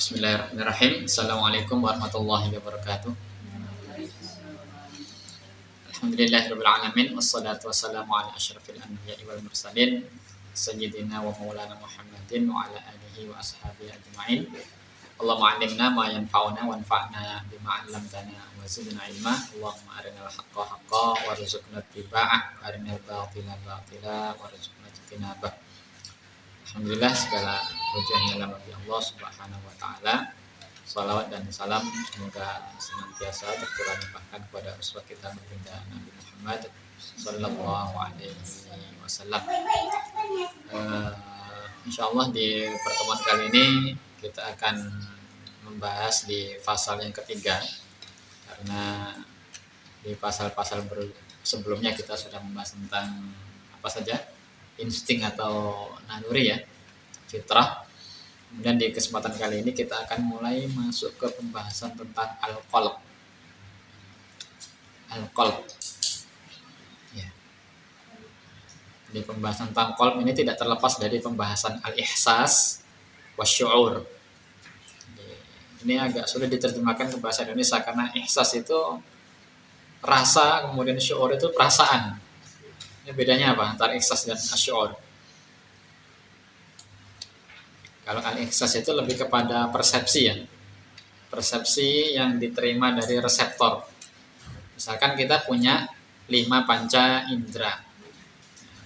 Bismillahirrahmanirrahim. Assalamualaikum warahmatullahi wabarakatuh. Alhamdulillahirabbil alamin wassalatu wassalamu ala asyrafil anbiya'i wal mursalin sayyidina wa maulana Muhammadin wa ala alihi wa ashabihi ajma'in. Allahumma 'allimna ma yanfa'una wanfa'na bima 'allamtana wa zidna ilma. Allahumma arinal haqqa haqqan warzuqna ittiba'ah wa arinal batila batila warzuqna ijtinabah. Alhamdulillah, segala puji hanya bagi Allah Subhanahu wa taala. Salawat dan salam semoga senantiasa tercurah limpahkan kepada uswah kita baginda Nabi Muhammad sallallahu alaihi wasallam. Insyaallah di pertemuan kali ini kita akan membahas di pasal yang ketiga, karena di pasal-pasal sebelumnya kita sudah membahas tentang apa saja, insting atau naluri ya, fitrah. Kemudian di kesempatan kali ini kita akan mulai masuk ke pembahasan tentang al-qalb. Al-qalb. Ya. Di pembahasan tentang qalb ini tidak terlepas dari pembahasan al-ihsas wasyu'ur. Ini agak sulit diterjemahkan ke bahasa Indonesia karena ihsas itu rasa, kemudian syu'ur itu perasaan. Ini bedanya apa antara ihsas dan asy'ur? Kalau al-ihsas itu lebih kepada persepsi ya. Persepsi yang diterima dari reseptor. Misalkan kita punya 5 panca indera.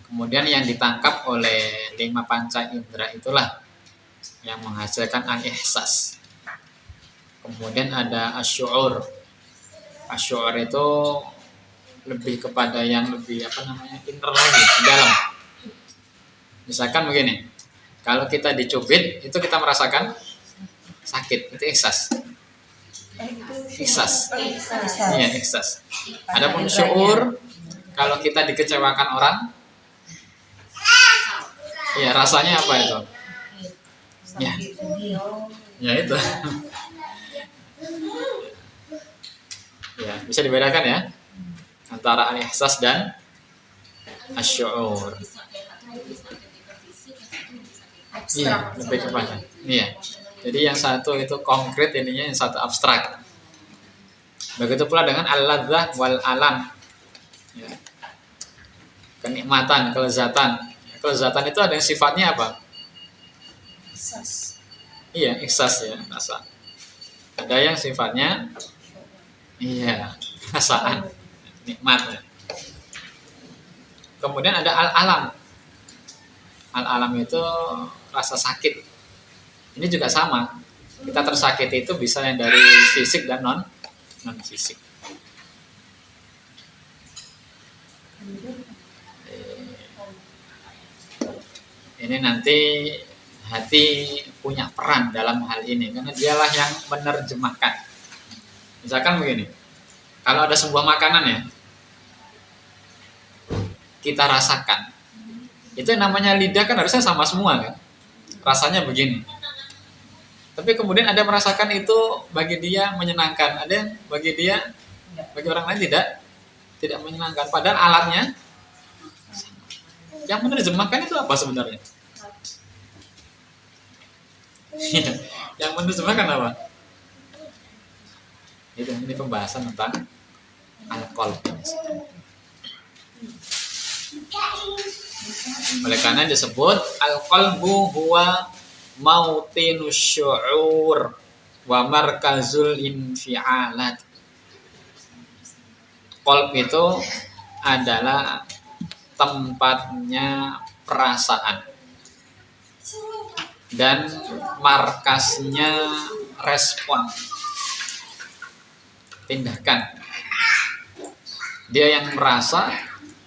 Kemudian yang ditangkap oleh 5 panca indera itulah yang menghasilkan al-ihsas. Kemudian ada asy'ur. Asy'ur itu lebih kepada yang lebih inner lagi, dalam. Misalkan begini, kalau kita dicubit itu kita merasakan sakit, itu ihsas. Iya, ihsas. Adapun syu'ur, kalau kita dikecewakan orang, ya rasanya apa itu? Ya itu. Ya, bisa dibedakan ya antara al-ihsas dan asy'ur. Iya, lebih kepada. Iya. Jadi yang satu itu konkret, ininya yang satu abstrak. Begitu pula dengan al-ladzah wal alam. Ya. Kenikmatan, kelezatan. Kelezatan itu ada yang sifatnya apa? Ihsas. Iya, ihsas ya, rasa. Ada yang sifatnya perasaan, nikmat. Ya. Kemudian ada al-alam. Al-alam itu rasa sakit. Ini juga sama. Kita tersakiti itu bisa yang dari fisik dan non fisik. Ini nanti hati punya peran dalam hal ini karena dialah yang menerjemahkan. Misalkan begini, kalau ada sebuah makanan ya, kita rasakan. Itu yang namanya lidah kan harusnya sama semua kan, rasanya begini. Tapi kemudian ada merasakan itu bagi dia menyenangkan, ada yang bagi orang lain tidak menyenangkan. Padahal alatnya yang menerjemahkan itu apa sebenarnya? Yang menerjemahkan apa? Ini pembahasan tentang al-qalb. Oleh karena disebut al-qalbu huwa mautinus syu'ur wa markazul infialat. Qalb itu adalah tempatnya perasaan dan markasnya respon, tindakan. Dia yang merasa,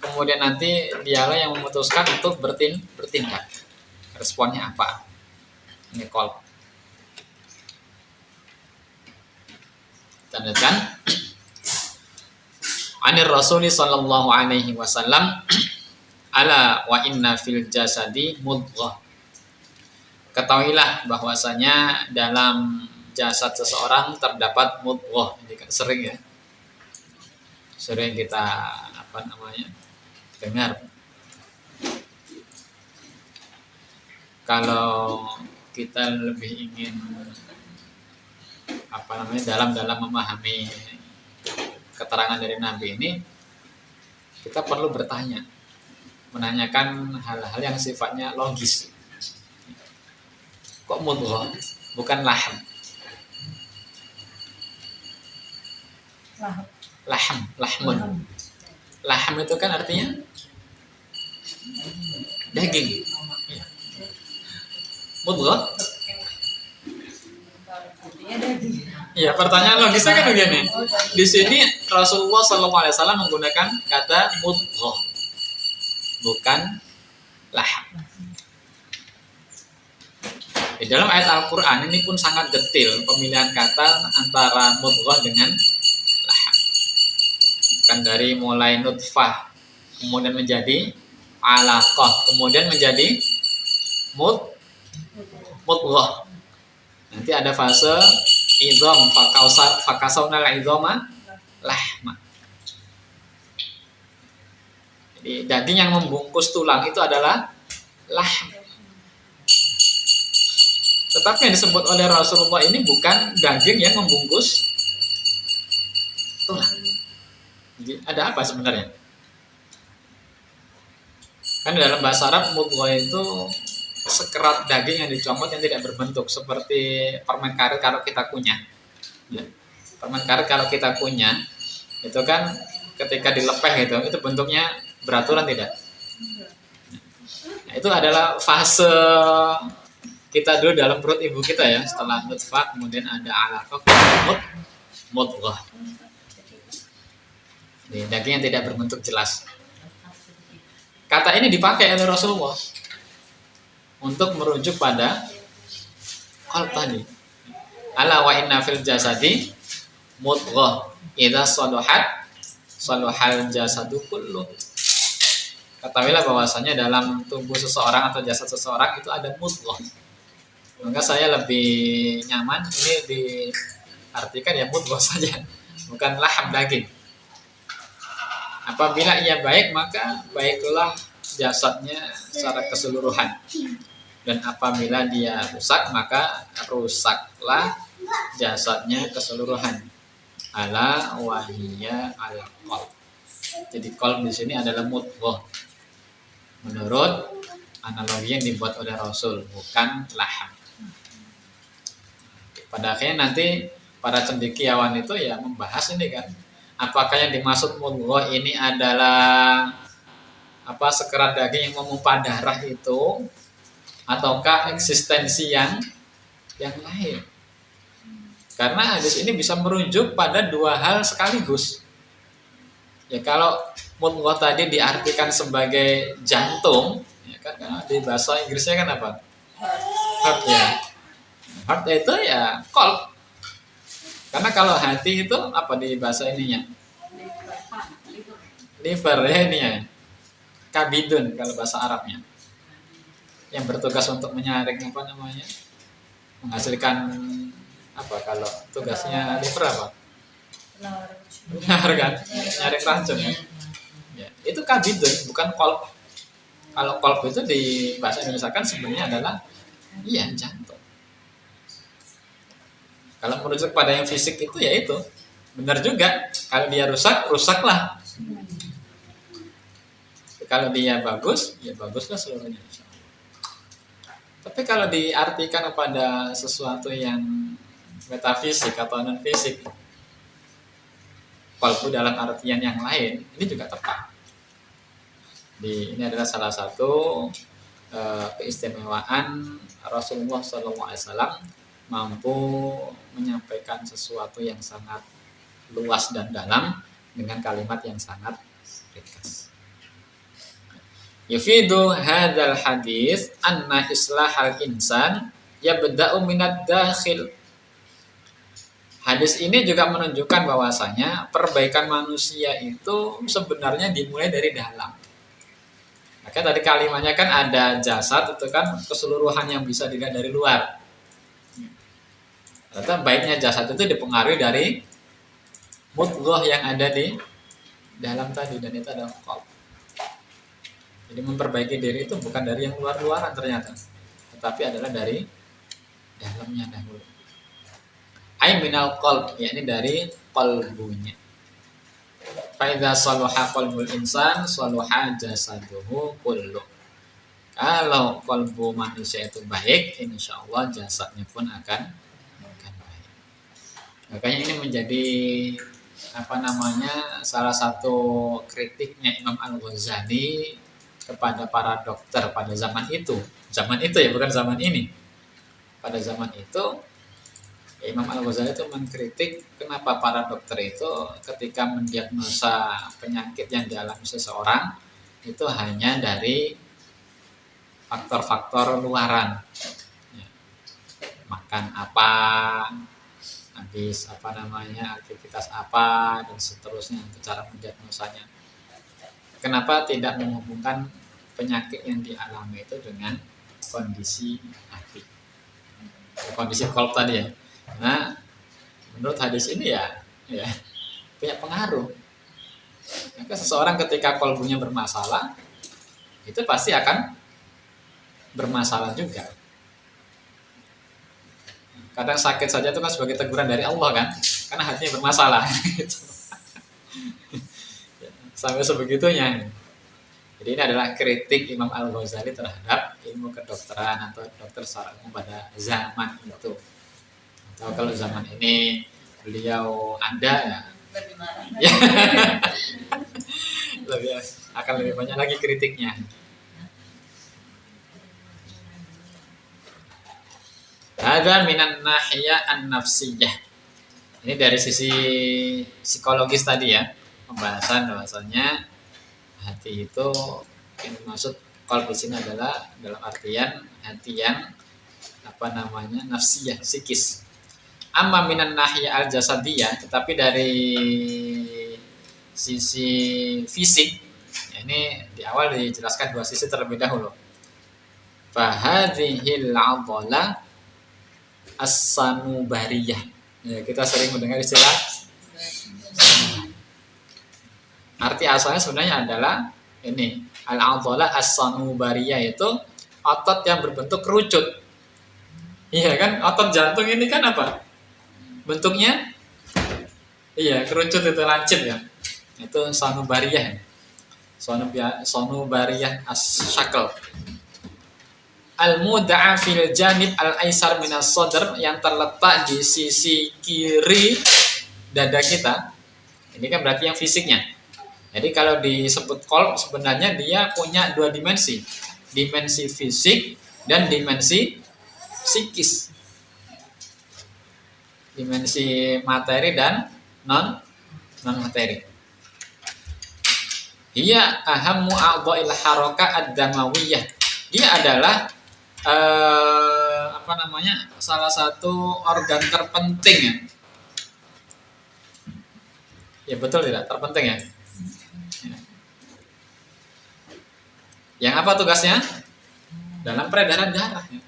kemudian nanti dialah yang memutuskan untuk bertindak. Responnya apa? Ini qalb. Tandatan Anir Rasuli sallallahu alaihi wasallam ala wa inna fil jasadi mudghah. Ketahuilah bahwasanya dalam jasad seseorang terdapat mudghah. Ini kan sering kita dengar. Kalau kita lebih ingin dalam memahami keterangan dari Nabi ini, kita perlu bertanya, menanyakan hal-hal yang sifatnya logis. Kok mudghah bukan laham? Lahmun. Laham itu kan artinya daging. Mudghah? Ya, pertanyaan logisnya kan begini. Di sini Rasulullah SAW menggunakan kata mudghah, bukan laham. Di dalam ayat Al-Quran ini pun sangat detail pemilihan kata antara mudghah dengan laham. Kan dari mulai nutfah, kemudian menjadi alaqah, kemudian menjadi mudghah. Nanti ada fase idham, fakasawnal idhama lahma. Jadi daging yang membungkus tulang itu adalah lahm. Tetapi yang disebut oleh Rasulullah ini bukan daging yang membungkus tulang. Jadi ada apa sebenarnya? Kan dalam bahasa Arab mudghah itu sekerat daging yang dicomot yang tidak berbentuk, seperti permen karet kalau kita kunyah. Ya. Permen karet kalau kita kunyah itu kan ketika dilepeh itu bentuknya beraturan tidak? Nah, itu adalah fase kita dulu dalam perut ibu kita ya, setelah nutfah kemudian ada alaqah, mudghah. Daging yang tidak berbentuk jelas. Kata ini dipakai oleh Rasulullah untuk merujuk pada qalb tadi. Ala wa inna fil jasadi mudghah idza salahat salahal jasadu kullu. Ketahuilah bahwasanya dalam tubuh seseorang atau jasad seseorang itu ada mudghah. Maka saya lebih nyaman ini diartikan ya mudghah saja, bukan laham daging. Apabila ia baik, maka baiklah jasadnya secara keseluruhan. Dan apabila dia rusak, maka rusaklah jasadnya keseluruhan. Ala wahiyya al-qalb. Jadi qalb di sini adalah mudghah. Menurut analogi yang dibuat oleh Rasul, bukan laham. Pada akhirnya nanti para cendekiawan itu ya membahas ini kan, apakah yang dimaksud mudghah ini adalah sekerat daging yang memumpah darah itu, ataukah eksistensi yang lain? Karena hadis ini bisa merujuk pada dua hal sekaligus. Ya kalau mudghah tadi diartikan sebagai jantung, ya kan di bahasa Inggrisnya kan apa? Heart ya. Heart itu ya qalb. Karena kalau hati itu apa di bahasa ininya? Liver ya ini ya. Kabidun kalau bahasa Arabnya. Yang bertugas untuk menyaring menghasilkan kalau tugasnya liver apa? Benar kan? Nyaring racun ya. Ya. Itu kabidun bukan qalb. Kalau qalb itu di bahasa Indonesia kan sebenarnya adalah jantung. Kalau merujuk pada yang fisik itu ya itu benar juga. Kalau dia rusak, rusaklah. Kalau dia bagus, ya baguslah seluruhnya. Tapi kalau diartikan kepada sesuatu yang metafisik atau non fisik, walaupun dalam artian yang lain, ini juga tepat. Ini adalah salah satu keistimewaan Rasulullah SAW mampu menyampaikan sesuatu yang sangat luas dan dalam dengan kalimat yang sangat ringkas. Yufidu hadzal hadis anna islahal insan yabda'u minad dakhil. Hadis ini juga menunjukkan bahwasanya perbaikan manusia itu sebenarnya dimulai dari dalam. Maka tadi kalimatnya kan ada jasad, itu kan keseluruhan yang bisa dilihat dari luar. Ternyata baiknya jasad itu dipengaruhi dari mudghah yang ada di dalam tadi, dan itu adalah qalb. Jadi memperbaiki diri itu bukan dari yang luar-luaran ternyata, tetapi adalah dari dalamnya dahulu. Ai minal qalb, yakni dari qalbunya. Fa idza salaha qalbul insan salaha jasaduhu kullu. Kalau kalbu manusia itu baik, insya Allah jasadnya pun akan baik. Makanya ini menjadi salah satu kritiknya Imam Al-Ghazali kepada para dokter pada zaman itu. Zaman itu ya, bukan zaman ini. Pada zaman itu Imam Al-Ghazali itu mengkritik kenapa para dokter itu ketika mendiagnosa penyakit yang dialami seseorang itu hanya dari faktor-faktor luaran, ya. Makan apa, habis aktivitas apa, dan seterusnya untuk cara mendiagnosanya. Kenapa tidak menghubungkan penyakit yang dialami itu dengan kondisi hati, kondisi qalb tadi ya? Nah, menurut hadis ini ya punya pengaruh. Maka seseorang ketika qalbunya bermasalah, itu pasti akan bermasalah juga. Kadang sakit saja itu kan sebagai teguran dari Allah kan, karena hatinya bermasalah. Sampai sebegitunya. Jadi ini adalah kritik Imam Al-Ghazali terhadap ilmu kedokteran atau dokter secara umum pada zaman itu. Atau kalau zaman ini beliau ada ya, akan lebih banyak lagi kritiknya. Ada minan nahiyah an-nafsiyah. Ini dari sisi psikologis tadi ya, pembahasan bahwasanya hati itu yang dimaksud qalb di sini adalah dalam artian hati yang nafsiyah, psikis. Amma minan nahiyah al-jasadiyah, tetapi dari sisi fisik, ya ini di awal dijelaskan dua sisi terlebih dahulu. Fahadhil 'adhalah as-sanubariyah. Ya, kita sering mendengar istilah. Arti asalnya sebenarnya adalah ini, al-'adhalah as-sanubariyah, itu otot yang berbentuk kerucut. Iya kan, otot jantung ini kan apa? Bentuknya kerucut, itu lancip ya. Itu sanubariyah. Sanubariyah as-syakl. Al-muda'a fil janib al-aisar minas sadr, yang terletak di sisi kiri dada kita. Ini kan berarti yang fisiknya. Jadi kalau disebut qalb sebenarnya dia punya dua dimensi. Dimensi fisik dan dimensi psikis. Dimensi materi dan non materi. Dia ahammu a'dha'il haraka ad-damawiyah. Dia adalah salah satu organ terpenting ya. Ya betul tidak? Terpenting ya. Yang apa tugasnya? Dalam peredaran darah ya.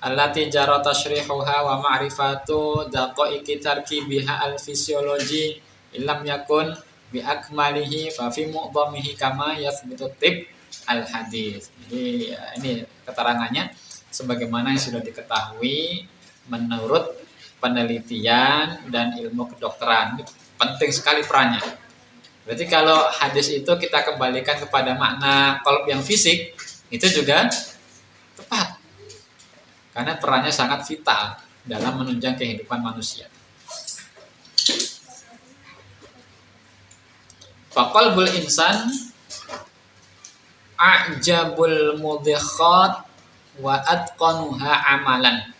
Allati jara tashrihuha wa ma'rifatu daqaiqi tarkibiha al-fisiologi illam yakun bi akmalihi fa fi mu'dhamihi kama yathbutu tib al-hadis. Jadi ini keterangannya sebagaimana yang sudah diketahui menurut penelitian dan ilmu kedokteran. Ini penting sekali perannya. Berarti kalau hadis itu kita kembalikan kepada makna qalb yang fisik, itu juga tepat. Karena perannya sangat vital dalam menunjang kehidupan manusia. Faqalbul insan a'jabul mudhikhat wa atqanuha amalan.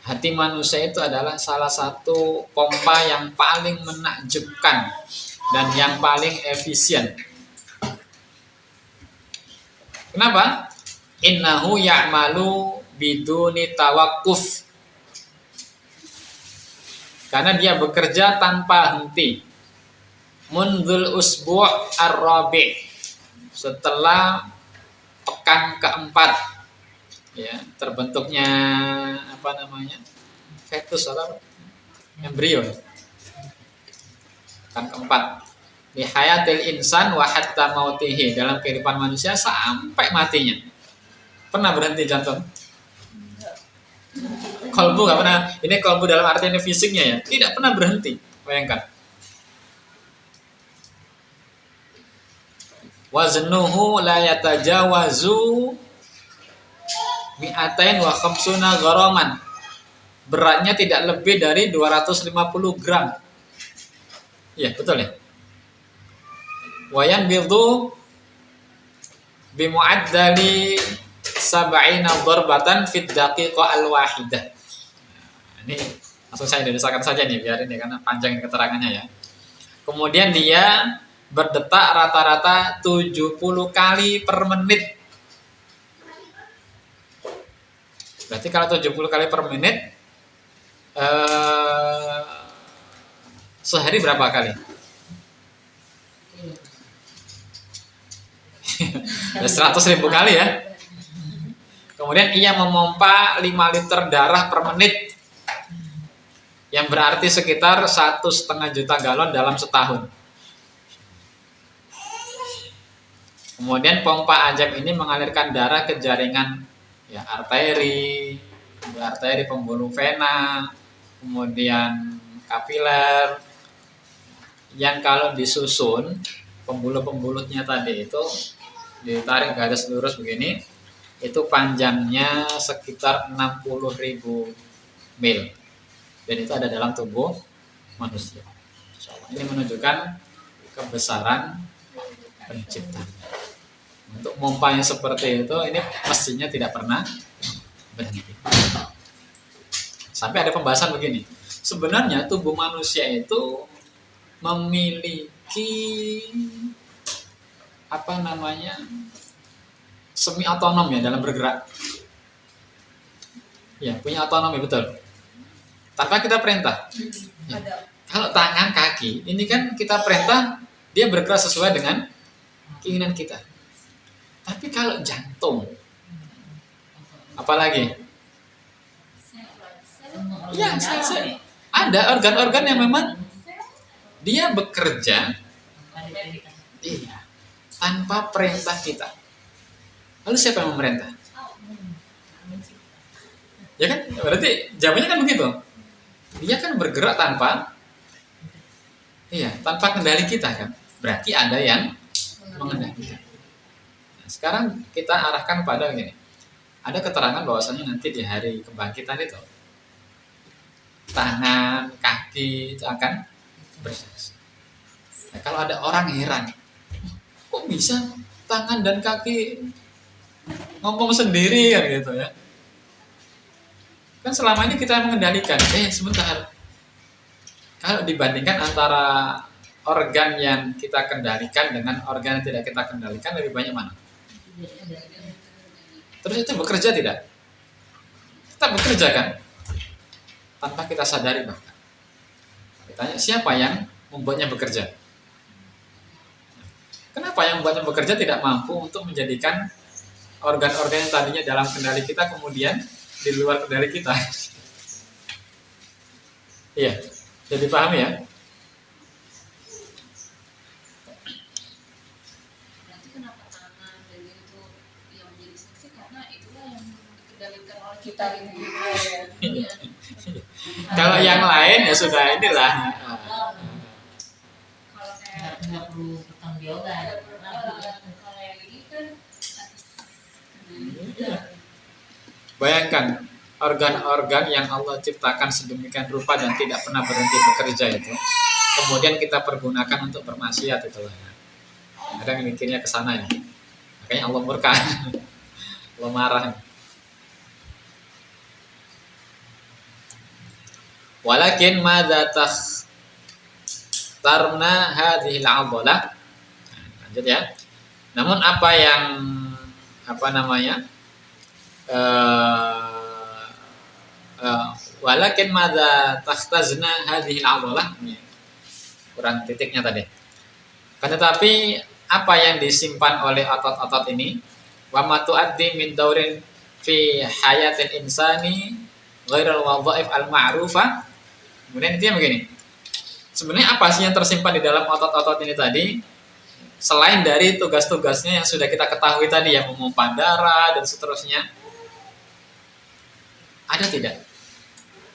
Hati manusia itu adalah salah satu pompa yang paling menakjubkan dan yang paling efisien. Kenapa? Innahu ya'malu biduni tawakkuf. Karena dia bekerja tanpa henti. Mundzul usbu' ar-rabi', setelah pekan keempat ya, terbentuknya fetus atau embrio. Pekan keempat. Di hayatil insan wa hatta mautihi, dalam kehidupan manusia sampai matinya. Pernah berhenti jantung? Kolbu nggak pernah. Ini kolbu dalam artian fisiknya ya, tidak pernah berhenti. Bayangkan. Waznuhu la yatajawazu mi'atain wa khamsuna gharaman. Beratnya tidak lebih dari 250 gram. Iya, betul ya. Wayan bildu bimu'addali sab'ina darbatan fid daqiqah al-wahidah. Ini langsung saya desakan saja nih biar ini karena panjang keterangannya ya. Kemudian dia berdetak rata-rata 70 kali per menit. Berarti kalau 70 kali per menit sehari berapa kali? 100.000 kali ya. Kemudian ia memompa 5 liter darah per menit, yang berarti sekitar 1,5 juta galon dalam setahun. Kemudian pompa ajab ini mengalirkan darah ke jaringan ya, arteri pembuluh vena, kemudian kapiler, yang kalau disusun pembuluh-pembuluhnya tadi itu ditarik garis lurus begini, itu panjangnya sekitar 60.000 mil, dan itu ada dalam tubuh manusia. Ini menunjukkan kebesaran pencipta. Untuk pompa yang seperti itu, ini mestinya tidak pernah berhenti. Sampai ada pembahasan begini. Sebenarnya tubuh manusia itu memiliki semi otonom ya dalam bergerak. Ya, punya otonomi betul. Tanpa kita perintah. Ya. Kalau tangan, kaki, ini kan kita perintah, dia bergerak sesuai dengan keinginan kita. Tapi kalau jantung, apalagi? Ya, ada organ-organ yang memang dia bekerja tanpa perintah kita. Lalu siapa yang memerintah? Ya kan? Berarti jawabannya kan begitu. Dia kan bergerak tanpa kendali kita kan. Berarti ada yang mengendalikan. Nah, sekarang kita arahkan pada begini. Ada keterangan bahwasanya nanti di hari kebangkitan itu tangan, kaki itu akan bersaksi. Nah, kalau ada orang heran, kok bisa tangan dan kaki ngomong sendiri kan gitu ya? Kan selama ini kita mengendalikan. Sebentar. Kalau dibandingkan antara organ yang kita kendalikan dengan organ yang tidak kita kendalikan, lebih banyak mana? Terus itu bekerja tidak? Kita bekerja kan? Tanpa kita sadari bahkan. Ditanya siapa yang membuatnya bekerja? Kenapa yang membuatnya bekerja tidak mampu untuk menjadikan organ-organ yang tadinya dalam kendali kita kemudian di luar kendali kita? Iya, jadi paham ya? Berarti kenapa tangan dan itu yang menjadi saksi, karena itulah yang dikendalikan oleh kita gitu ya. Kalau yang lain ya sudah inilah. Kalau kayak nggak perlu pertanggungjawaban. kalau yang ini kan Bayangkan organ-organ yang Allah ciptakan sedemikian rupa dan tidak pernah berhenti bekerja itu, kemudian kita pergunakan untuk bermaksiat itulah. Ada yang mikirnya ke sana ya. Makanya Allah murka, Allah marah. Walakin madza takhtarna hadhil 'adhalah. Lanjut ya. Namun apa yang walakin madza takhtazna hadhil 'adhalah. Kurang titiknya tadi. Kan tetapi apa yang disimpan oleh otot-otot ini, wa ma tu'addi min daurin fi hayatil insani ghairal wadhaif al-ma'rufah. Kemudian intinya begini. Sebenarnya apa sih yang tersimpan di dalam otot-otot ini tadi? Selain dari tugas-tugasnya yang sudah kita ketahui tadi, yang memompa darah dan seterusnya. Ada tidak?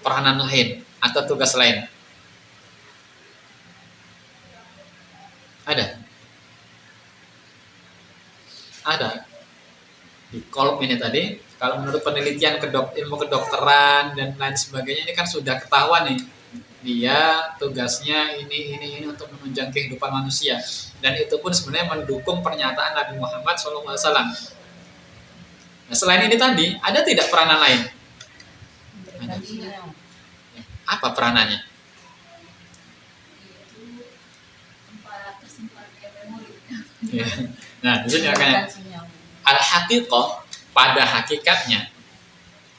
peranan lain atau tugas lain? Ada? Ada. Di kolom ini tadi, kalau menurut penelitian ilmu kedokteran dan lain sebagainya, ini kan sudah ketahuan nih, dia tugasnya ini untuk menunjang kehidupan manusia, dan itu pun sebenarnya mendukung pernyataan Nabi Muhammad SAW. Nah, selain ini tadi, ada tidak peranan lain? Ada. Apa peranannya? Itu tempat tersimpannya memori. Ya. Nah, di sini makanya al-haqiqah, pada hakikatnya,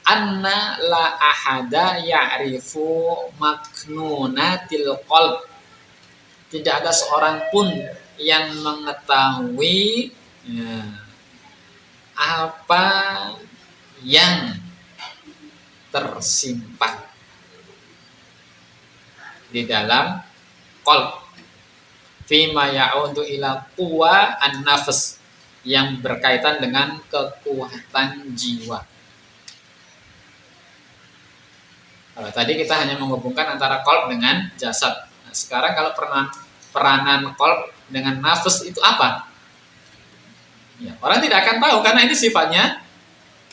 anna la ahada ya'rifu maknunatil qalb. Tidak ada seorang pun yang mengetahui apa yang tersimpan di dalam qalb, fima ya'udu ila quwa an-nafs, yang berkaitan dengan kekuatan jiwa. Kalau tadi kita hanya menghubungkan antara qalb dengan jasad. Nah, sekarang kalau peranan qalb dengan nafas itu apa? Ya, orang tidak akan tahu karena ini sifatnya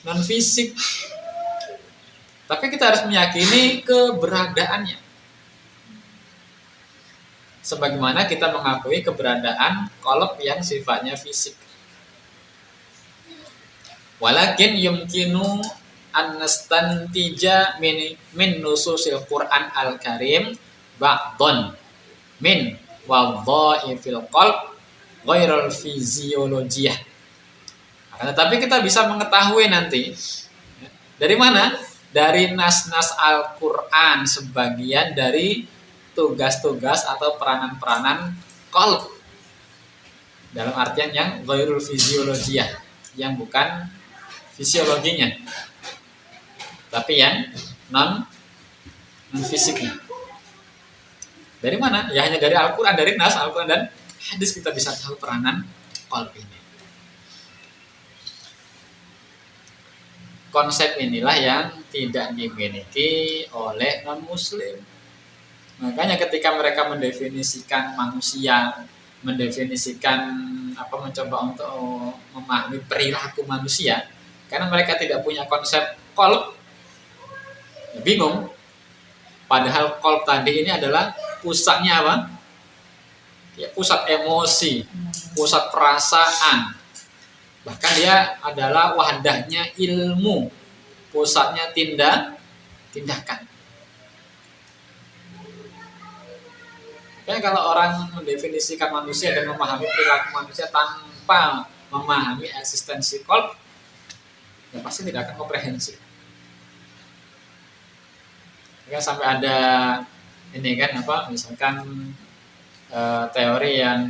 non fisik. Tapi kita harus meyakini keberadaannya. Sebagaimana kita mengakui keberadaan qalb yang sifatnya fisik. Walakin yumkinu an nastantija min nususil Qur'an al-Karim ba'dhan min wadhaifil qalb ghairul fiziologiyah. Tetapi kita bisa mengetahui nanti dari mana? Dari nas-nas Al-Qur'an, sebagian dari tugas-tugas atau peranan-peranan qalb dalam artian yang ghairul fiziologiyah, yang bukan fisiologinya, tapi yang non fisiknya. Dari mana? Ya hanya dari Al-Quran, dari nas Al-Quran dan hadis kita bisa tahu peranan qalb ini. Konsep inilah yang tidak dimiliki oleh non-muslim. Makanya ketika mereka mendefinisikan manusia, mendefinisikan mencoba untuk memahami perilaku manusia, karena mereka tidak punya konsep qalb, ya bingung. Padahal qalb tadi ini adalah pusatnya apa? Ya, pusat emosi, pusat perasaan. Bahkan dia adalah wahdahnya ilmu, pusatnya tindakan. Karena kalau orang mendefinisikan manusia dan memahami perilaku manusia tanpa memahami eksistensi qalb, ya pasti tidak akan komprehensif. Ya, sampai ada ini kan misalkan teori yang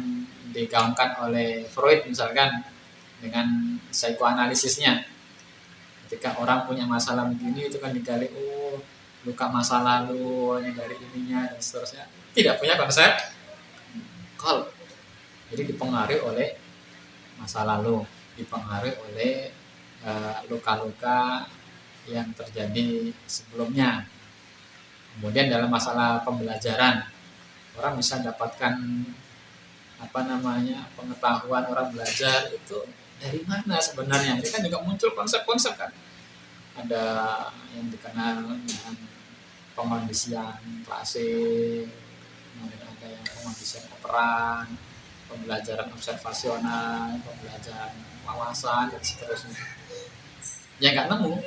digaungkan oleh Freud misalkan dengan psikoanalisisnya, ketika orang punya masalah begini itu kan digali luka masa lalu ini dari ininya dan seterusnya, tidak punya konsep qalb. Jadi dipengaruhi oleh masa lalu, dipengaruhi oleh luka-luka yang terjadi sebelumnya. Kemudian dalam masalah pembelajaran, orang bisa dapatkan pengetahuan orang belajar itu dari mana sebenarnya. Ini kan juga muncul konsep-konsep kan. Ada yang dikenal dengan pengondisian klasik, kemudian ada yang pengondisian operan, pembelajaran observasional, pembelajaran wawasan dan seterusnya. Ya nggak nemu.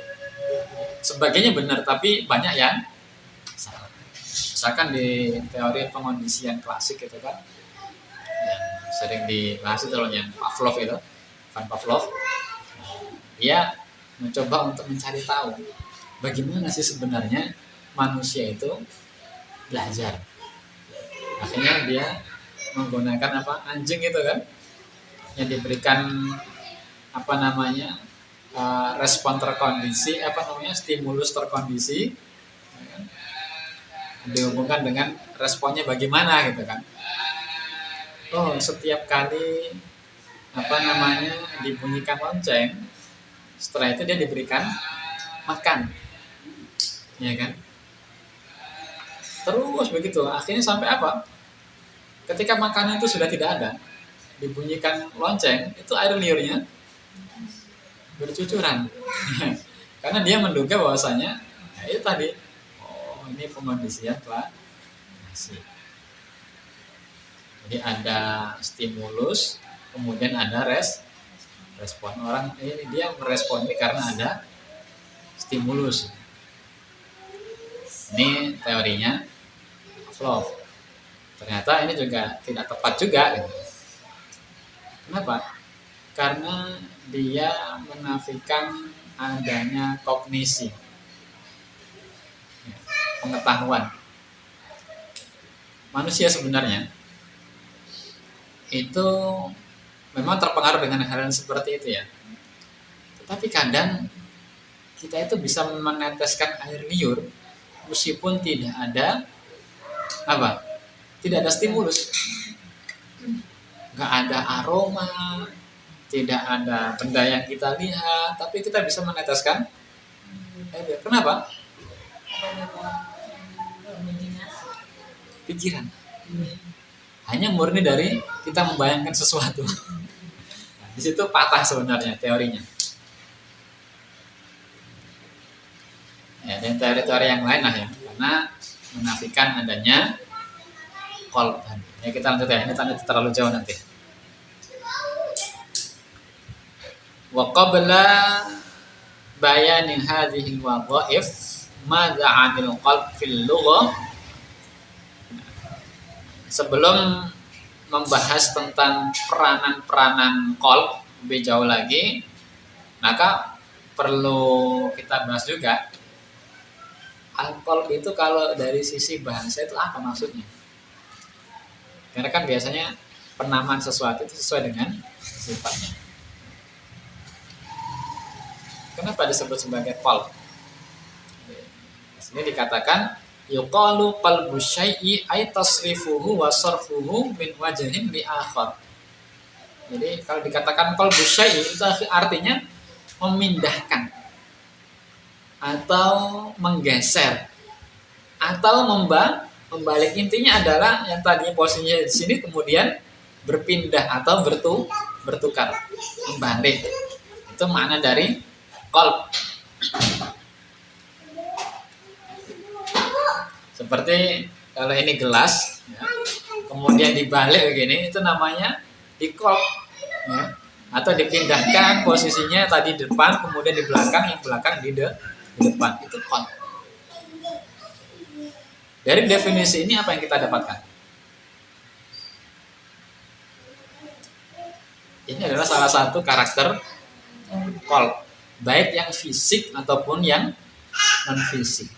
Sebagainya benar, tapi banyak yang salah. Misalkan di teori pengondisian klasik itu kan, yang sering dibahas itu loh, yang Pavlov itu, Ivan Pavlov, dia mencoba untuk mencari tahu bagaimana sih sebenarnya manusia itu belajar. Akhirnya dia menggunakan anjing itu kan, yang diberikan respon terkondisi, stimulus terkondisi, dihubungkan dengan responnya bagaimana gitu kan. Setiap kali dibunyikan lonceng, setelah itu dia diberikan makan, ya kan. Terus begitu, akhirnya sampai apa? Ketika makanan itu sudah tidak ada, dibunyikan lonceng, itu air liurnya bercucuran. Karena dia menduga bahwasanya ya itu tadi, oh ini pengondisian telah nasi. Jadi ada stimulus, kemudian ada respon. Orang ini dia merespon ini karena ada stimulus. Ini teorinya Pavlov. Ternyata ini juga tidak tepat juga. Gitu. Kenapa? Karena dia menafikan adanya kognisi, pengetahuan. Manusia sebenarnya itu memang terpengaruh dengan hal yang seperti itu ya. Tetapi kadang kita itu bisa meneteskan air liur meskipun tidak ada apa? Tidak ada stimulus. Nggak ada aroma, tidak ada benda yang kita lihat, tapi kita bisa meneteskan air liur. Kenapa? Pikiran. Hanya murni dari kita membayangkan sesuatu. Nah, di situ patah sebenarnya teorinya. Ya, dan teori-teori yang lain lah ya, karena menafikan adanya qalb. Ya kita lanjut ya, ini terlalu jauh nanti. Wa qabla bayanin hadhihi al-wadhaif madza 'anil qalb fil lughah. Sebelum membahas tentang peranan-peranan qalb lebih jauh lagi, maka perlu kita bahas juga al-qalb itu kalau dari sisi bahasa itu apa maksudnya? Karena kan biasanya penamaan sesuatu itu sesuai dengan sifatnya. Kenapa disebut sebagai qalb? Di sini dikatakan yuqalu qalbu syai'i ay tasrifuhu wa sarfuhu min wajhin li akhar. Jadi kalau dikatakan qalbu syai'i itu artinya memindahkan atau menggeser atau membalik. Intinya adalah yang tadinya posisinya di sini kemudian berpindah atau bertukar, membalik. Itu makna dari qalb. Seperti kalau ini gelas, ya, kemudian dibalik begini, itu namanya di qalb. Ya. Atau dipindahkan posisinya tadi di depan, kemudian di belakang, yang belakang di depan. Itu qalb. Dari definisi ini apa yang kita dapatkan? Ini adalah salah satu karakter qalb, baik yang fisik ataupun yang non fisik.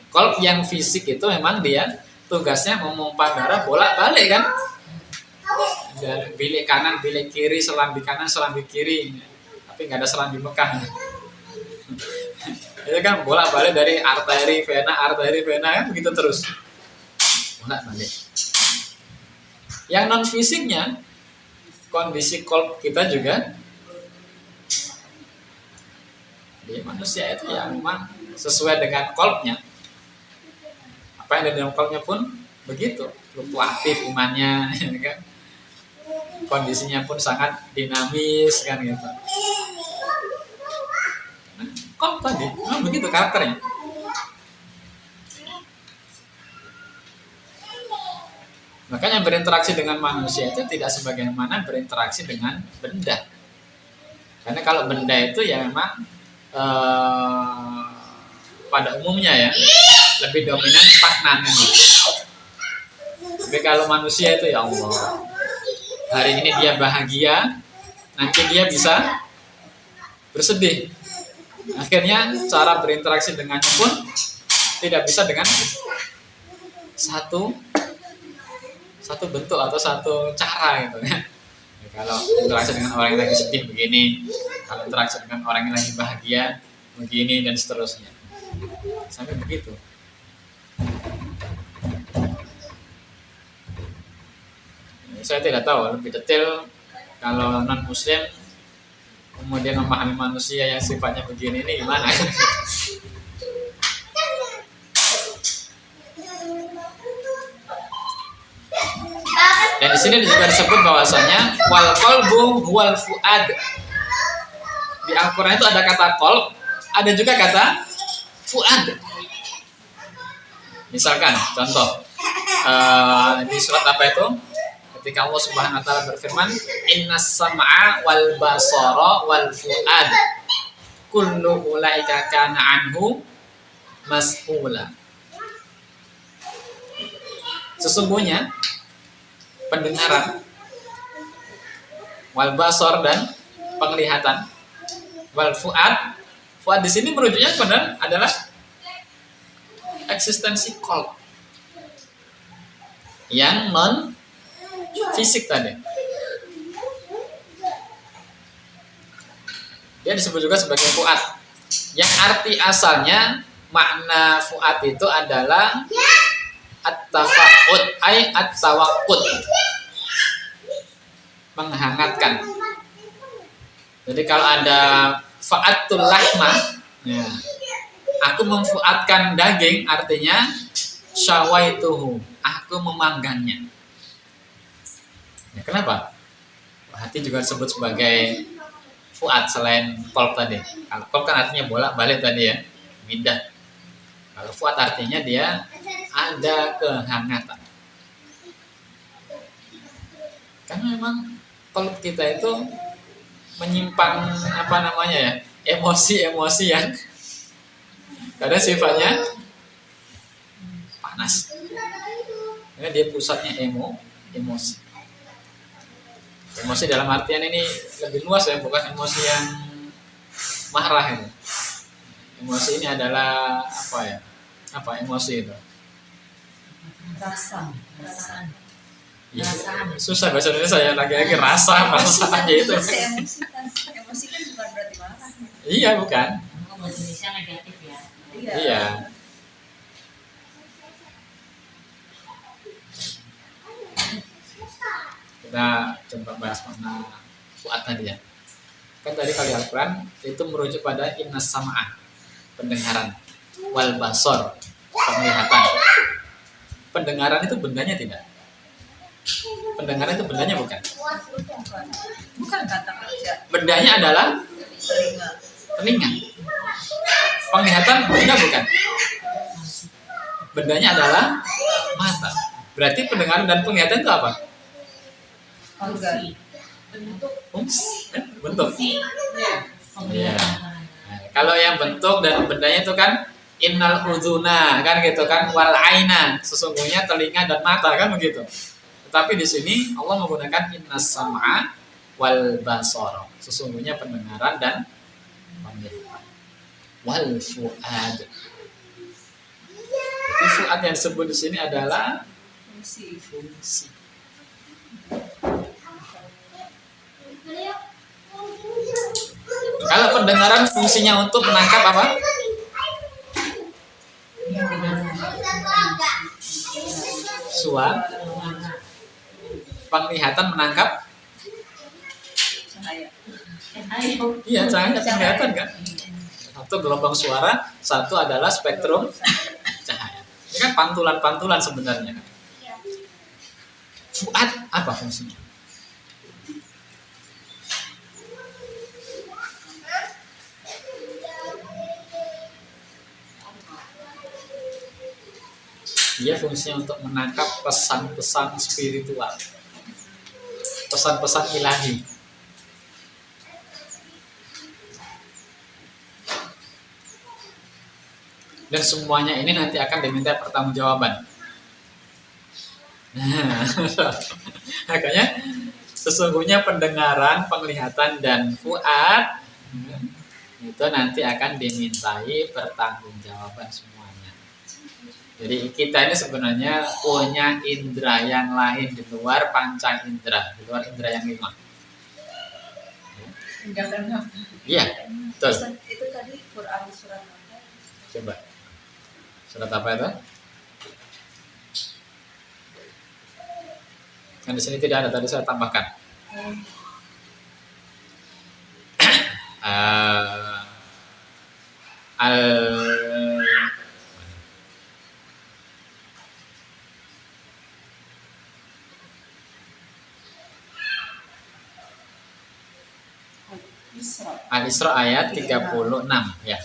Qalb yang fisik itu memang dia tugasnya memompa darah bolak-balik kan, dari bilik kanan, bilik kiri, selambi kanan, selambi kiri, tapi nggak ada selambi Mekah. Itu kan bolak-balik dari arteri vena kan begitu terus bolak-balik. Yang non fisiknya kondisi qalb kita juga di manusia itu ya memang sesuai dengan qalbnya. Apa yang ada dalam qalbnya pun begitu, fluktuatif imannya, kan? Kondisinya pun sangat dinamis kan gitu. Qalb tadi, memang begitu karakternya. Makanya berinteraksi dengan manusia itu tidak sebagaimana berinteraksi dengan benda. Karena kalau benda itu ya memang pada umumnya ya lebih dominan stagnan. Tapi kalau manusia itu ya Allah, hari ini dia bahagia, nanti dia bisa bersedih. Akhirnya cara berinteraksi dengannya pun tidak bisa dengan satu bentuk atau satu cara gitu ya. Kalau interaksi dengan orang yang lagi sedih begini, kalau interaksi dengan orang yang lagi bahagia begini dan seterusnya. Sampai begitu. Saya tidak tahu lebih detail kalau non muslim kemudian memahami manusia yang sifatnya begini ini gimana. sini juga disebut bahwasanya wal qalbu huwal fuad. Di Al-Qur'an itu ada kata qalb, ada juga kata fuad. Misalkan contoh di surat apa itu? Ketika Allah Subhanahu wa taala berfirman, "Innas sam'a wal basara wal fuad kullu ulaika kana anhu mas'ula." Sesungguhnya pendengaran, wal basar dan penglihatan, wal fuad. Fuad di sini merujuknya benar adalah eksistensi qalb yang non fisik tadi. Dia disebut juga sebagai fuad. Yang arti asalnya makna fuad itu adalah at-tafa'ud ay at-tawaqqud. Menghangatkan. Jadi kalau ada fa'atul lahma, ya, aku memfuatkan daging, artinya syawaituhu, aku memanggangnya. Ya, kenapa? Hati juga disebut sebagai fuad selain qalb tadi. Kalau qalb kan artinya bolak-balik tadi ya, pindah. Kalau fuad artinya dia ada kehangatan. Karena memang qalb kita itu menyimpan apa namanya ya, emosi-emosi yang kadang sifatnya panas. Karena dia pusatnya emosi. Emosi dalam artian ini lebih luas ya, bukan emosi yang marah ini. Emosi ini adalah apa ya? Apa emosi itu? Perasaan. Ya, Perasaan. susah bahasa Indonesia ya, lagi-lagi rasa aja itu. Emosi kan bukan berarti marah. Iya bukan? Oh, bahasa Indonesia negatif ya. Iya. Kita coba bahas makna fuad tadi ya. Kan tadi kalau di Al-Quran itu merujuk pada innas sam'a, pendengaran, wal basor, penglihatan. Pendengaran itu bendanya tidak? Pendengaran itu bendanya bukan? Bukan kata kerja. Bendanya adalah Telinga. telinga. Penglihatan benda bukan? Bendanya adalah mata. Berarti pendengaran dan penglihatan itu apa? Fungsi. Bentuk. Bentuk. Iya. Penglihatan. Nah, kalau yang bentuk dan bendanya itu kan innal udzuna kan gitu kan, wal aina, sesungguhnya telinga dan mata kan begitu. Tetapi di sini Allah menggunakan innas sam'a wal basara, sesungguhnya pendengaran dan penglihatan. Wal fuad. Jadi fuad yang disebut di sini adalah fungsi. Kalau pendengaran fungsinya untuk menangkap apa? Suara. Penglihatan menangkap? Cahaya. Iya, cahaya penglihatan kan? Satu gelombang suara, satu adalah spektrum cahaya. Ini kan pantulan-pantulan sebenarnya. Fuad apa fungsinya? Dia fungsinya untuk menangkap pesan-pesan spiritual, pesan-pesan ilahi. Dan semuanya ini nanti akan diminta pertanggungjawaban. Nah, makanya sesungguhnya pendengaran, penglihatan, dan fuad itu nanti akan dimintai pertanggungjawaban semuanya. Jadi kita ini sebenarnya punya indera yang lain di luar panca indera, di luar indera yang 5. Enggak kenal. Iya, betul. Itu tadi Quran surat apa? Coba. Surat apa itu? Kan di sini tidak ada, tadi saya tambahkan. Al-Isra ayat 36 ya.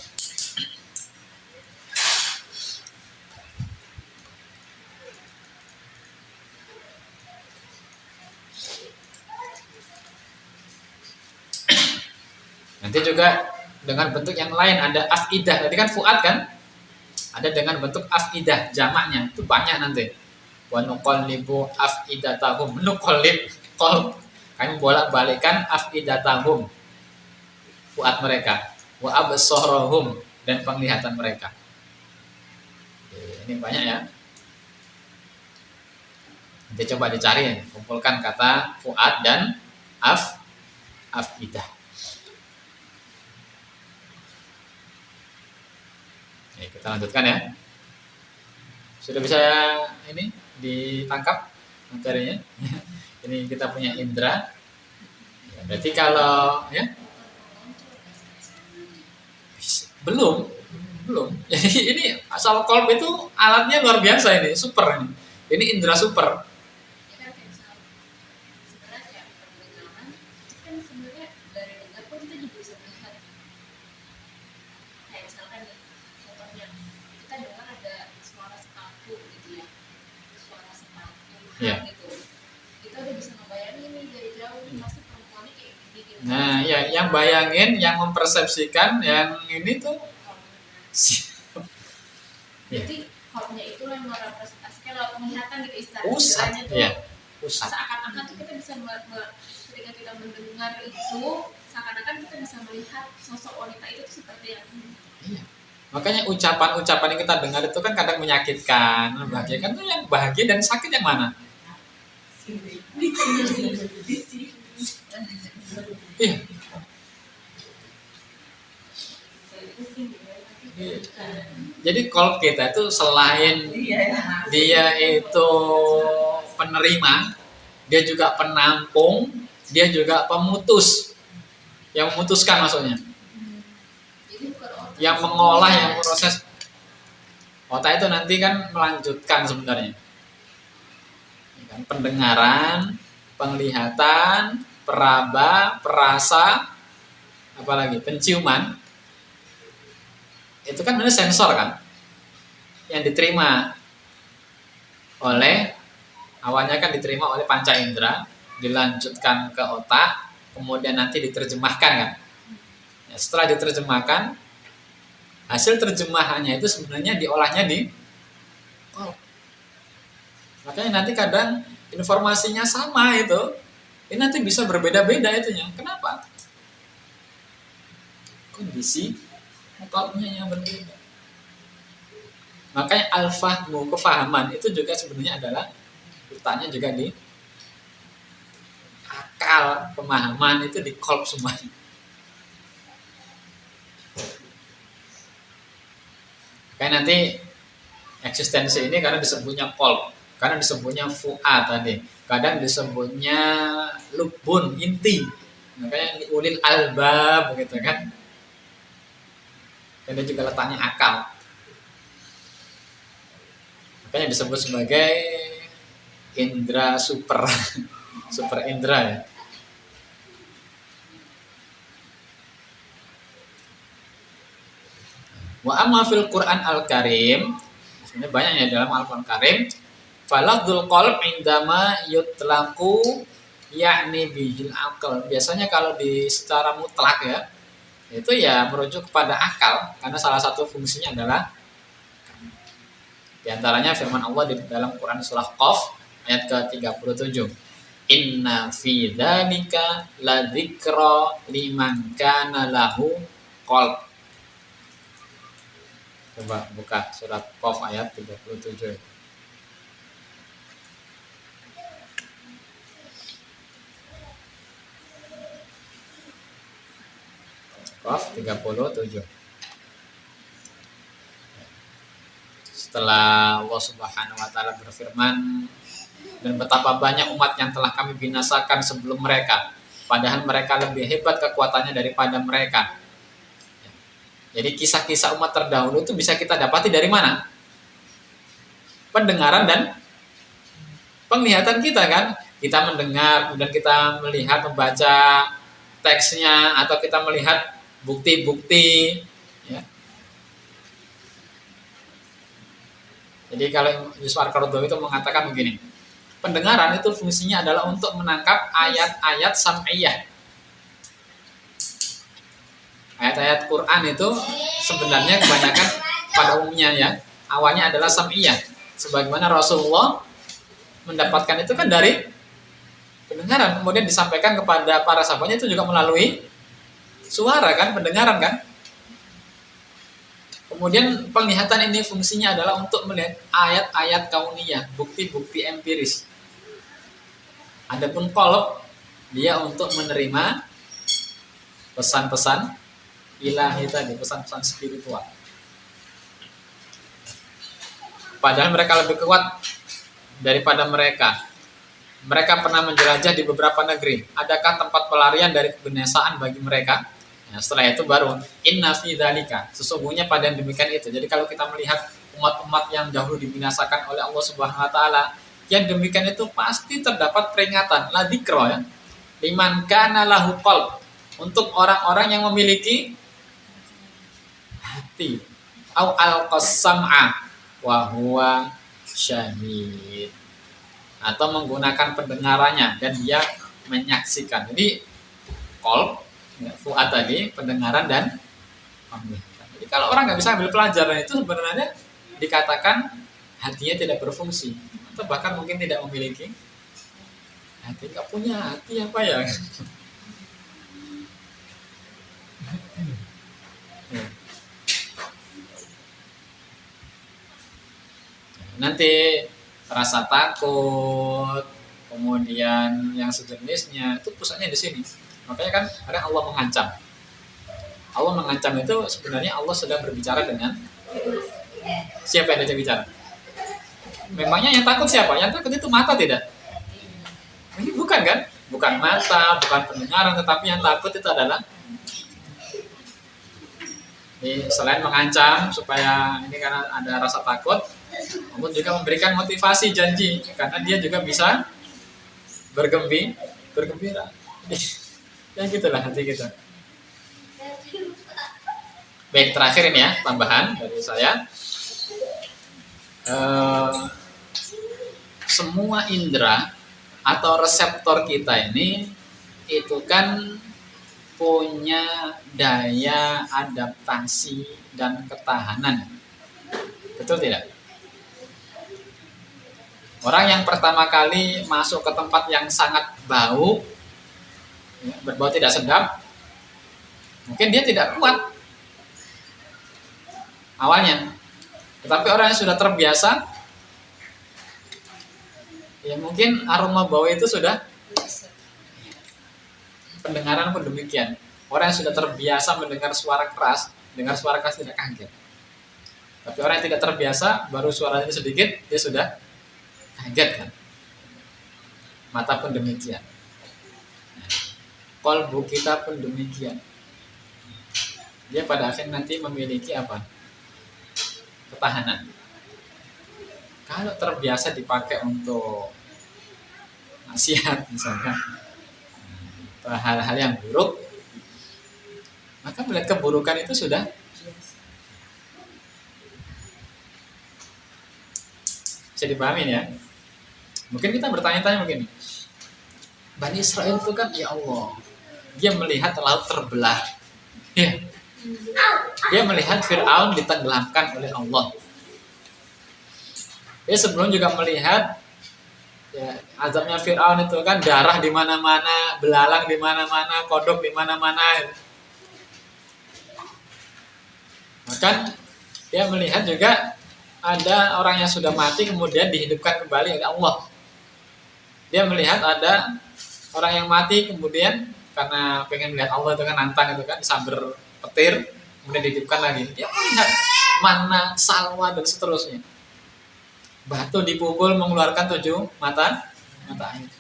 Nanti juga dengan bentuk yang lain ada afidah. Tadi kan fuad kan? Ada dengan bentuk afidah jamaknya. Itu banyak nanti. Wa nuqallibu afidatahum. Nuqallib qalb. Kami bolak-balikkan afidatahum. Fuad mereka. Wa absarahum dan penglihatan mereka. Ini banyak ya. Nanti coba dicari ya. Kumpulkan kata fuad dan afidah. Kita lanjutkan ya. Sudah bisa ini ditangkap materinya. Ini kita punya indera. Ya, berarti kalau ya belum. Jadi ini asal kolb itu alatnya luar biasa ini, super ini. Ini indera super. Ya kan kayak misal sebenarnya kayak pendengaran kan sebenarnya dari dengar pun kita juga bisa melihat kayak misalkan nih contohnya kita dengar ada suara sepatu gitu ya, suara sepatu Iya. gitu, kita udah bisa ngebayangin nih dari jauh nih pasti perempuannya kayak gini. Nah, ya yang bayangin, yang mempersepsikan, yang ini tuh Jadi kolbnya itu yang merepresentasikan atau penglihatan gitu pusat istilahnya tuh ya. Pusat. seakan-akan tuh kita bisa ketika kita mendengar itu seakan-akan kita bisa melihat sosok wanita itu tuh seperti yang Iya. Makanya ucapan-ucapan yang kita dengar itu kan kadang menyakitkan, membahagiakan tuh yang bahagia dan sakit yang mana? Iya. Jadi kolb kita itu selain dia itu penerima, dia juga penampung, dia juga pemutus, yang memutuskan maksudnya, jadi bukan otak yang mengolah, yang proses. Otak itu nanti kan melanjutkan sebenarnya, ya kan? Pendengaran, penglihatan, peraba, perasa, apalagi penciuman. Itu kan benar sensor kan yang diterima oleh awalnya kan diterima oleh panca indera, dilanjutkan ke otak, kemudian nanti diterjemahkan kan ya, setelah diterjemahkan hasil terjemahannya itu sebenarnya diolahnya di kolb. Makanya nanti kadang informasinya sama itu ini nanti bisa berbeda-beda itunya. Kenapa? Kondisi kolbnya yang berbeda. Makanya al-fahmu, kefahaman itu juga sebenarnya adalah letaknya juga di akal, pemahaman itu di kolb semuanya. Kayak nanti eksistensi ini karena disebutnya kolb, karena disebutnya fu'ad tadi, kadang disebutnya lubun, inti. Makanya ulil albab begitu kan. Dan juga letaknya akal. Makanya disebut sebagai indra super. Super indra ya. Wa amma fil Quran Al-Karim, sebenarnya banyak ya dalam Al-Quran Karim. Falafdul qalb indama yutlaqu yakni bihil aql. Biasanya kalau di secara mutlak ya, itu ya merujuk kepada akal karena salah satu fungsinya adalah di antaranya firman Allah di dalam Quran surah Qaf ayat ke-37. Inna fi dzalika ladzikra liman kana lahu qalb. Coba buka surat Qaf ayat 37. Qaf 37. Setelah Allah Subhanahu wa taala berfirman, dan betapa banyak umat yang telah kami binasakan sebelum mereka, padahal mereka lebih hebat kekuatannya daripada mereka. Jadi kisah-kisah umat terdahulu itu bisa kita dapati dari mana? Pendengaran dan penglihatan kita kan. Kita mendengar, kemudian kita melihat, membaca teksnya, atau kita melihat bukti-bukti. Ya. Jadi kalau Yusuf Al-Qaradawi itu mengatakan begini, pendengaran itu fungsinya adalah untuk menangkap ayat-ayat sam'iyah. Ayat-ayat Quran itu sebenarnya kebanyakan pada umumnya ya, awalnya adalah sam'iyah. Sebagaimana Rasulullah mendapatkan itu kan dari pendengaran, kemudian disampaikan kepada para sahabatnya itu juga melalui suara kan, pendengaran kan. Kemudian penglihatan ini fungsinya adalah untuk melihat ayat-ayat kauniyah, bukti-bukti empiris. Adapun qalb dia untuk menerima pesan-pesan ilahi tadi, pesan-pesan spiritual. Padahal mereka lebih kuat daripada mereka. Mereka pernah menjelajah di beberapa negeri. Adakah tempat pelarian dari kebinasaan bagi mereka? Nah, setelah itu baru inna fi dzalika, sesungguhnya pada yang demikian itu. Jadi kalau kita melihat umat-umat yang dahulu dibinasakan oleh Allah Subhanahu wa taala, yang demikian itu pasti terdapat peringatan, la dzikra ya. Liman kana lahu qalb, untuk orang-orang yang memiliki hati. Au al-qasam'a wa huwa syahid. Atau menggunakan pendengarannya dan dia menyaksikan. Jadi qalb, fuad tadi, pendengaran dan penglihatan. Jadi kalau orang nggak bisa ambil pelajaran itu sebenarnya dikatakan hatinya tidak berfungsi atau bahkan mungkin tidak memiliki hati. Nggak punya hati apa ya? Nanti rasa takut, kemudian yang sejenisnya itu pusatnya di sini. Makanya kan ada Allah mengancam. Allah mengancam itu sebenarnya Allah sedang berbicara dengan siapa yang dia bicara? Memangnya yang takut siapa? Yang takut itu mata tidak? Ini bukan kan? Bukan mata, bukan pendengaran, tetapi yang takut itu adalah selain mengancam supaya ini karena ada rasa takut, namun juga memberikan motivasi janji karena dia juga bisa bergembira. Ya gitulah hati kita. Baik, terakhir ini ya tambahan dari saya. Semua indera atau reseptor kita ini itu kan punya daya adaptasi dan ketahanan. Betul tidak? Orang yang pertama kali masuk ke tempat yang sangat bau, ya, berbau tidak sedap, mungkin dia tidak kuat awalnya. Tetapi orang yang sudah terbiasa, ya mungkin aroma bau itu sudah, pendengaran pun demikian. Orang yang sudah terbiasa mendengar suara keras, dengar suara keras tidak kaget. Tapi orang yang tidak terbiasa, baru suaranya sedikit, dia sudah kaget kan. Mata pun demikian. Qalbu kita pun demikian. Dia pada akhirnya nanti memiliki apa? Ketahanan. Kalau terbiasa dipakai untuk nasihat misalnya, hal-hal yang buruk, maka melihat keburukan itu sudah bisa dipahami ya. Mungkin kita bertanya-tanya begini, Bani Israel itu kan ya Allah, dia melihat laut terbelah, ya. Dia melihat Fir'aun ditenggelamkan oleh Allah. Dia sebelum juga melihat ya, azabnya Fir'aun itu kan darah di mana-mana, belalang di mana-mana, kodok di mana-mana. Maka dia melihat juga ada orang yang sudah mati kemudian dihidupkan kembali oleh Allah. Dia melihat ada orang yang mati kemudian karena pengen melihat Allah itu kan nantang itu kan disamber petir kemudian dihidupkan lagi. Dia melihat mana salwa dan seterusnya. Batu dipukul mengeluarkan 7 mata air.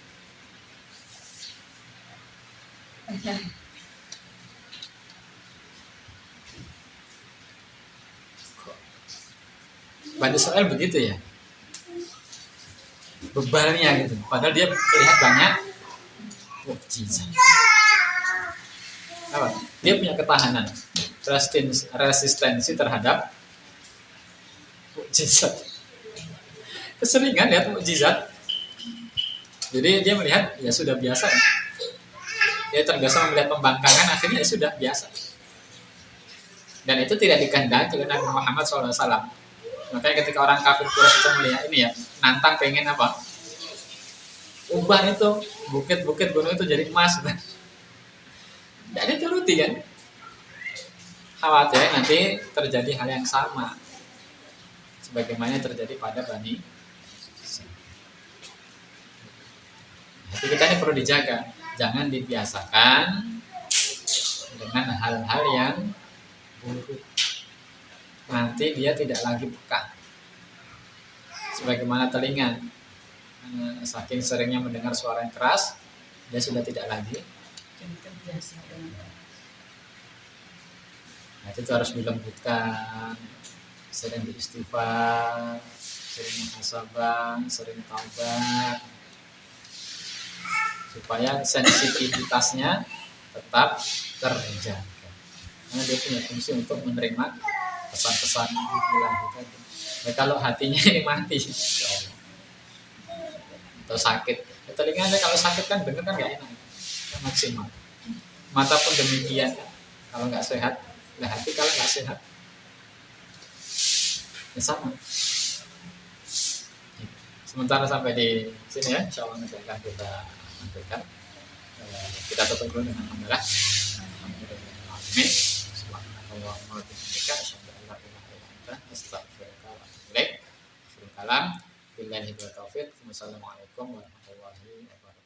Bani Israel begitu ya, bebalnya gitu. Padahal dia melihat banyak mukjizat. apa? Dia punya ketahanan, resistensi terhadap mukjizat. Keseringan lihat mukjizat. Jadi dia melihat ya sudah biasa. Dia terbiasa melihat pembangkangan, akhirnya ya sudah biasa. Dan itu tidak dikehendaki oleh Nabi Muhammad SAW. Makanya ketika orang kafir Quraisy itu melihat ini ya, nantang pengen apa? Ubah itu bukit-bukit gunung itu jadi emas. Tidak dituruti kan? Khawatir nanti terjadi hal yang sama sebagaimana terjadi pada Bani Israil. Hati kita ini perlu dijaga, jangan dibiasakan dengan hal-hal yang buruk. Nanti dia tidak lagi peka. Sebagaimana telinga, saking seringnya mendengar suara yang keras, dia sudah tidak lagi terbiasa dengan Nah, itu harus dilembutkan, sering beristighfar, sering muhasabah, sering taubat, supaya sensitivitasnya tetap terjaga. Karena dia punya fungsi untuk menerima pesan-pesan ilahi tadi. Nah, kalau hatinya ini mati, ya Allah, atau sakit, ya, telinganya kalau sakit kan denger kan nggak enak, kan maksimal. Mata pun demikian, kalau nggak sehat. Nah, hati kalau nggak sehat, ya sama. Sementara sampai di sini ya, insya Allah nanti akan kita lanjutkan. Kita tutup dulu dengan hamdalah. Alhamdulillahirobbilalamin. Subhanallahumma wa bihamdika asyhadu an la ilaha illa anta astaghfiruka wa atubu ilaik. Billahi taufiq. Wassalamualaikum warahmatullahi wabarakatuh.